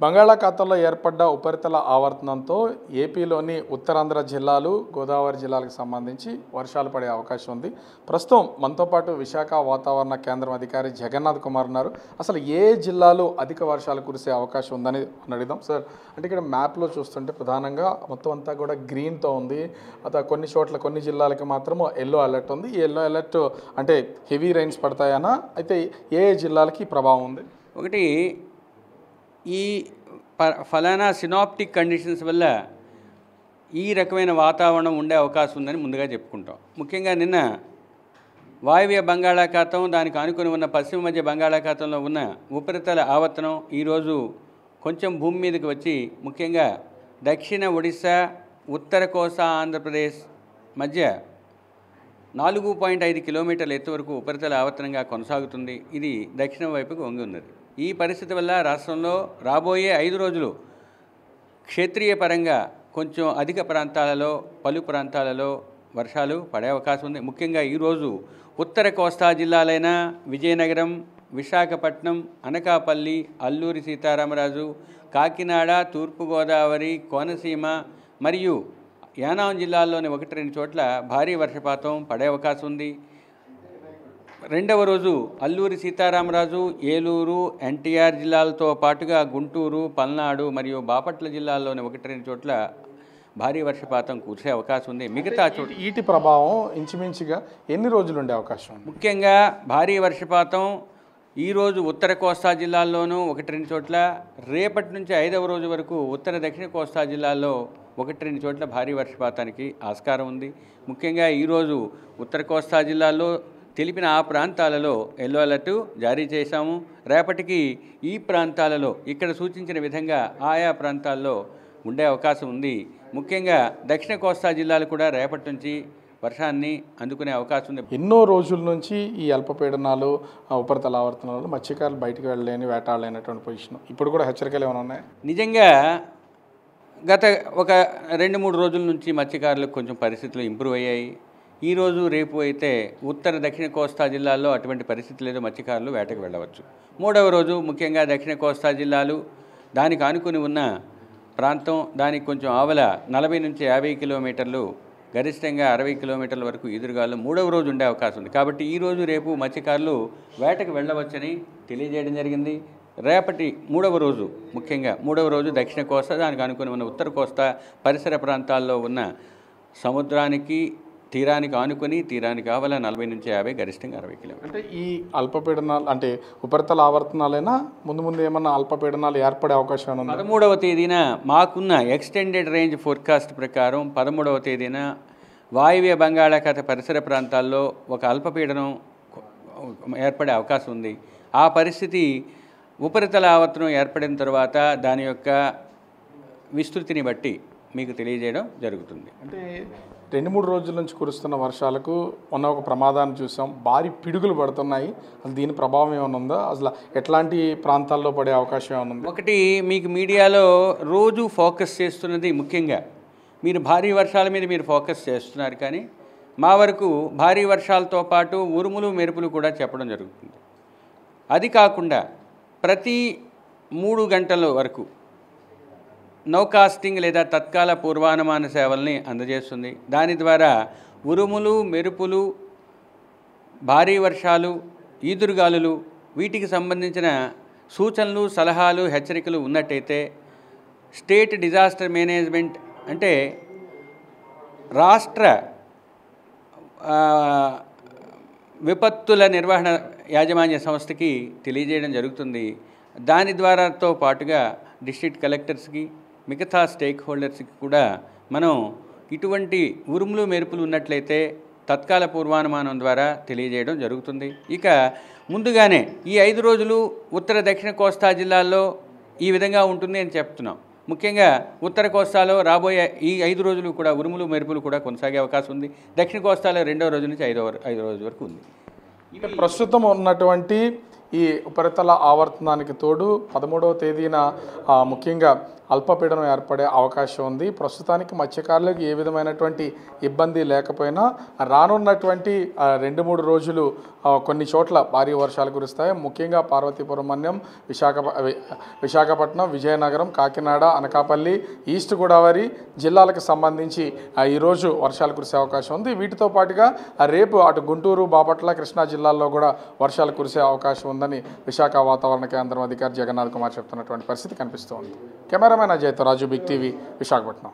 బంగాళాఖాతంలో ఏర్పడ్డ ఉపరితల ఆవర్తనంతో ఏపీలోని ఉత్తరాంధ్ర జిల్లాలు, గోదావరి జిల్లాలకు సంబంధించి వర్షాలు పడే అవకాశం ఉంది. ప్రస్తుతం మనతో పాటు విశాఖ వాతావరణ కేంద్రం అధికారి జగన్నాథ్ కుమార్ ఉన్నారు. అసలు ఏ జిల్లాలో అధిక వర్షాలు కురిసే అవకాశం ఉందని అడుగుదాం. సార్, అంటే ఇక్కడ మ్యాప్లో చూస్తుంటే ప్రధానంగా మొత్తం అంతా కూడా గ్రీన్తో ఉంది. కొన్ని చోట్ల కొన్ని జిల్లాలకి మాత్రం ఎల్లో అలర్ట్ ఉంది. ఈ ఎల్లో అలర్ట్ అంటే హెవీ రైన్స్ పడతాయనా, అయితే ఏ జిల్లాలకి ప్రభావం ఉంది? ఒకటి, ఈ ఫలానా సినాప్టిక్ కండిషన్స్ వల్ల ఈ రకమైన వాతావరణం ఉండే అవకాశం ఉందని ముందుగా చెప్పుకుంటాం. ముఖ్యంగా నిన్న వాయువ్య బంగాళాఖాతం, దానికి ఆనుకొని ఉన్న పశ్చిమ మధ్య బంగాళాఖాతంలో ఉన్న ఉపరితల ఆవర్తనం ఈరోజు కొంచెం భూమి మీదకి వచ్చి ముఖ్యంగా దక్షిణ ఒడిశా, ఉత్తర కోస్తా ఆంధ్రప్రదేశ్ మధ్య 4.5 కిలోమీటర్ల ఎత్తు వరకు ఉపరితల ఆవర్తనంగా కొనసాగుతుంది. ఇది దక్షిణం వైపుకు వంగి ఉన్నది. ఈ పరిస్థితి వల్ల రాష్ట్రంలో రాబోయే 5 రోజులు క్షేత్రీయ పరంగా కొంచెం అధిక ప్రాంతాలలో, పలు ప్రాంతాలలో వర్షాలు పడే అవకాశం ఉంది. ముఖ్యంగా ఈరోజు ఉత్తర కోస్తా జిల్లాలైన విజయనగరం, విశాఖపట్నం, అనకాపల్లి, అల్లూరి సీతారామరాజు, కాకినాడ, తూర్పుగోదావరి, కోనసీమ మరియు యానాం జిల్లాల్లోని 1-2 చోట్ల భారీ వర్షపాతం పడే అవకాశం ఉంది. రెండవ రోజు అల్లూరి సీతారామరాజు, ఏలూరు, ఎన్టీఆర్ జిల్లాలతో పాటుగా గుంటూరు, పల్నాడు మరియు బాపట్ల జిల్లాల్లోని 1-2 చోట్ల భారీ వర్షపాతం కురిసే అవకాశం ఉంది. మిగతా చోట్ల ఈటి ప్రభావం ఇంచుమించుగా ఎన్ని రోజులు ఉండే అవకాశం ఉంది? ముఖ్యంగా భారీ వర్షపాతం ఈరోజు ఉత్తర కోస్తా జిల్లాల్లోనూ 1-2 చోట్ల, రేపటి నుంచి 5వ రోజు వరకు ఉత్తర దక్షిణ కోస్తా జిల్లాల్లో 1-2 చోట్ల భారీ వర్షపాతానికి ఆస్కారం ఉంది. ముఖ్యంగా ఈరోజు ఉత్తర కోస్తా జిల్లాల్లో తెలిపిన ఆ ప్రాంతాలలో ఎల్లో అలర్ట్ జారీ చేశాము. రేపటికి ఈ ప్రాంతాలలో ఇక్కడ సూచించిన విధంగా ఆయా ప్రాంతాల్లో ఉండే అవకాశం ఉంది. ముఖ్యంగా దక్షిణ కోస్తా జిల్లాలు కూడా రేపటి నుంచి వర్షాన్ని అందుకునే అవకాశం ఉంది. ఎన్నో రోజుల నుంచి ఈ అల్పపీడనాలు, ఉపరితల ఆవర్తనాలు మత్స్యకారులు బయటకు వెళ్ళలేని, వేటాడలేనటువంటి పొజిషన్. ఇప్పుడు కూడా హెచ్చరికలు ఏమైనా ఉన్నాయి? నిజంగా గత ఒక 2-3 రోజుల నుంచి మత్స్యకారులకు కొంచెం పరిస్థితులు ఇంప్రూవ్ అయ్యాయి. ఈరోజు రేపు అయితే ఉత్తర దక్షిణ కోస్తా జిల్లాల్లో అటువంటి పరిస్థితి లేదు, మత్స్యకారులు వేటకు వెళ్ళవచ్చు. 3వ రోజు ముఖ్యంగా దక్షిణ కోస్తా జిల్లాలు, దానికి ఆనుకుని ఉన్న ప్రాంతం, దానికి కొంచెం ఆవల 40 నుంచి 50 కిలోమీటర్లు, గరిష్టంగా 60 కిలోమీటర్ల వరకు ఎదురుగాలు 3వ రోజు ఉండే అవకాశం ఉంది. కాబట్టి ఈరోజు రేపు మత్స్యకారులు వేటకు వెళ్ళవచ్చని తెలియజేయడం జరిగింది. రేపటి 3వ రోజు ముఖ్యంగా 3వ రోజు దక్షిణ కోస్తా, దానికి అనుకుని ఉన్న ఉత్తర కోస్తా పరిసర ప్రాంతాల్లో ఉన్న సముద్రానికి, తీరానికి ఆనుకొని, తీరానికి ఆవల 40 నుంచి 50, గరిష్టంగా 60 కిలోమీటర్లు. అంటే ఈ అల్పపీడనాలు అంటే ఉపరితల ఆవర్తనాలైనా ముందు ఏమన్నా అల్పపీడనాలు ఏర్పడే అవకాశం ఉంది? 13వ తేదీన మాకున్న ఎక్స్టెండెడ్ రేంజ్ ఫోర్కాస్ట్ ప్రకారం 13వ తేదీన వాయువ్య బంగాళాఖాత పరిసర ప్రాంతాల్లో ఒక అల్పపీడనం ఏర్పడే అవకాశం ఉంది. ఆ పరిస్థితి ఉపరితల ఆవర్తనం ఏర్పడిన తర్వాత దాని యొక్క విస్తృతిని బట్టి మీకు తెలియజేయడం జరుగుతుంది. అంటే 2-3 రోజుల నుంచి కురుస్తున్న వర్షాలకు మొన్న ఒక ప్రమాదాన్ని చూసాం, భారీ పిడుగులు పడుతున్నాయి. అసలు దీని ప్రభావం ఏమైనా ఉందా? అసలు ఎట్లాంటి ప్రాంతాల్లో పడే అవకాశం ఏమైనా ఉంది? ఒకటి, మీకు మీడియాలో రోజు ఫోకస్ చేస్తున్నది ముఖ్యంగా మీరు భారీ వర్షాల మీద మీరు ఫోకస్ చేస్తున్నారు, కానీ మా వరకు భారీ వర్షాలతో పాటు ఉరుములు, మెరుపులు కూడా చెప్పడం జరుగుతుంది. అది కాకుండా ప్రతి 3 గంటల వరకు నౌకాస్టింగ్ లేదా తత్కాల పూర్వానుమాన సేవల్ని అందజేస్తుంది. దాని ద్వారా ఉరుములు, మెరుపులు, భారీ వర్షాలు, ఈదురుగాలులు, వీటికి సంబంధించిన సూచనలు, సలహాలు, హెచ్చరికలు ఉన్నట్టయితే స్టేట్ డిజాస్టర్ మేనేజ్మెంట్ అంటే రాష్ట్ర విపత్తుల నిర్వహణ యాజమాన్య సంస్థకి తెలియజేయడం జరుగుతుంది. దాని ద్వారాతో పాటుగా డిస్ట్రిక్ట్ కలెక్టర్స్కి, మిగతా స్టేక్ హోల్డర్స్కి కూడా మనం ఇటువంటి ఉరుములు, మెరుపులు ఉన్నట్లయితే తత్కాల పూర్వానుమానం ద్వారా తెలియజేయడం జరుగుతుంది. ఇక ముందుగానే ఈ 5 రోజులు ఉత్తర దక్షిణ కోస్తా జిల్లాల్లో ఈ విధంగా ఉంటుంది అని చెప్తున్నాం. ముఖ్యంగా ఉత్తర కోస్తాలో రాబోయే ఈ 5 రోజులు కూడా ఉరుములు, మెరుపులు కూడా కొనసాగే అవకాశం ఉంది. దక్షిణ కోస్తాలో 2వ రోజు నుంచి 5వ రోజు వరకు ఉంది. ప్రస్తుతం ఉన్నటువంటి ఈ ఉపరితల ఆవర్తనానికి తోడు 13వ తేదీన ముఖ్యంగా అల్పపీడనం ఏర్పడే అవకాశం ఉంది. ప్రస్తుతానికి మత్స్యకారులకు ఏ విధమైనటువంటి ఇబ్బంది లేకపోయినా రానున్నటువంటి 2-3 రోజులు కొన్ని చోట్ల భారీ వర్షాలు కురుస్తాయి. ముఖ్యంగా పార్వతీపురం మన్యం, విశాఖపట్నం, విజయనగరం, కాకినాడ, అనకాపల్లి, ఈస్ట్ గోదావరి జిల్లాలకు సంబంధించి ఈరోజు వర్షాలు కురిసే అవకాశం ఉంది. వీటితో పాటుగా రేపు అటు గుంటూరు, బాపట్ల, కృష్ణా జిల్లాల్లో కూడా వర్షాలు కురిసే అవకాశం ఉందని విశాఖ వాతావరణ కేంద్రం అధికారి జగన్నాథ్ కుమార్ చెప్తున్నటువంటి పరిస్థితి కనిపిస్తోంది. కెమెరామెన్ అజయ్తో రాజు, బిగ్ టీవీ, విశాఖపట్నం.